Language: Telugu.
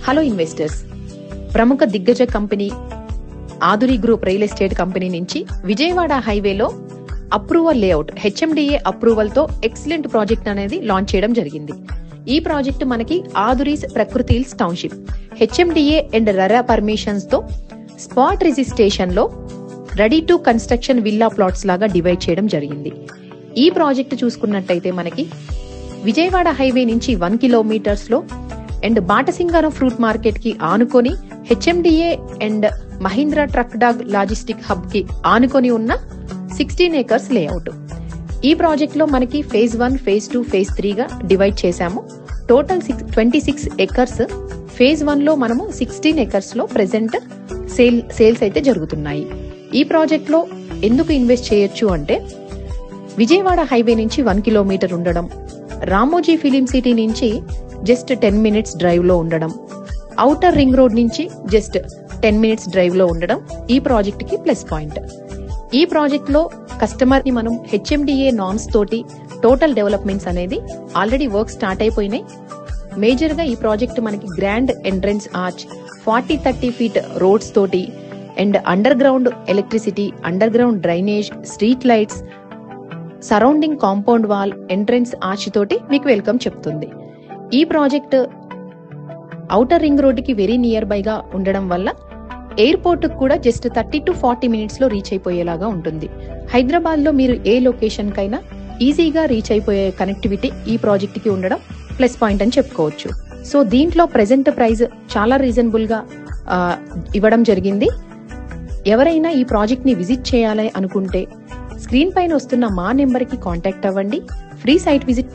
హలో ఇన్వెస్టర్స్, ప్రముఖ దిగ్గజ company Aduri group real estate company నుంచి విజయవాడ హైవేలో అప్రూవల్ లేఅవుట్ హెచ్ఎండిఏ అప్రూవల్ తో ఎక్సలెంట్ ప్రాజెక్ట్ అనేది లాంచ్ చేయడం జరిగింది. ఈ ప్రాజెక్ట్ మనకి ఆదురీస్ ప్రకృతి hills township HMDA and RERA permissions తో స్పాట్ రిజిస్ట్రేషన్ లో ready to construction villa plots లాగా డివైడ్ చేయడం జరిగింది. ఈ ప్రాజెక్ట్ చూసుకున్నట్టయితే మనకి విజయవాడ హైవే నుంచి 1 కిలోమీటర్స్ లో అండ్ బాటసింగారం ఫ్రూట్ మార్కెట్ కి ఆనుకొని HMDA and Mahindra truck dog logistic hub కి ఆనుకొని ఉన్న 16 ఏకర్స్ లేఅవుట్. ఈ ప్రాజెక్ట్ లో మనకి ఫేజ్ 1, ఫేజ్ 2, ఫేజ్ 3 గా డివైడ్ చేశాము. Total 26 acres. ఫేజ్ 1 లో మనము 16 ఏకర్స్ లో ప్రెసెంట్ సేల్స్ అయితే జరుగుతున్నాయి. ఈ ప్రాజెక్ట్ లో ఎందుకు ఇన్వెస్ట్ చేయొచ్చు అంటే విజయవాడ హైవే నుంచి 1 కిలోమీటర్ ఉండడం, రామోజీ ఫిలిం సిటీ నుంచి జస్ట్ 10 మినిట్స్ డ్రైవ్ లో ఉండడం, ఔటర్ రింగ్ రోడ్ నుంచి జస్ట్ 10 మినిట్స్ డ్రైవ్ లో ఉండడం ఈ ప్రాజెక్ట్ కి ప్లస్ పాయింట్. ఈ ప్రాజెక్ట్ లో కస్టమర్ ని మనం హెచ్ఎండిఏ నార్మ్స్ తోటి టోటల్ డెవలప్మెంట్స్ అనేది ఆల్రెడీ వర్క్ స్టార్ట్ అయిపోయినాయి. మేజర్ గా ఈ ప్రాజెక్ట్ మనకి grand entrance arch, 40-30 feet roads తోటి and underground electricity, underground drainage, street lights, surrounding compound wall, entrance arch తోటి మీకు వెల్కమ్ చెప్తుంది. ఈ ప్రాజెక్ట్ ఔటర్ రింగ్ రోడ్ కి వెరీ నియర్ బై గా ఉండడం వల్ల ఎయిర్పోర్ట్ కూడా జస్ట్ 30 to 40 మినిట్స్ లో రీచ్ అయిపోయేలాగా ఉంటుంది. హైదరాబాద్ లో మీరు ఏ లొకేషన్ కైనా ఈజీగా రీచ్ అయిపోయే కనెక్టివిటీ ఈ ప్రాజెక్ట్ కి ఉండడం ప్లస్ పాయింట్ అని చెప్పుకోవచ్చు. సో దీంట్లో ప్రెసెంట్ ప్రైస్ చాలా రీజనబుల్ గా ఇవ్వడం జరిగింది. ఎవరైనా ఈ ప్రాజెక్ట్ ని విజిట్ చేయాలి అనుకుంటే స్క్రీన్ పైన వస్తున్న మా నెంబర్ కి కాంటాక్ట్ అవ్వండి. Free site visit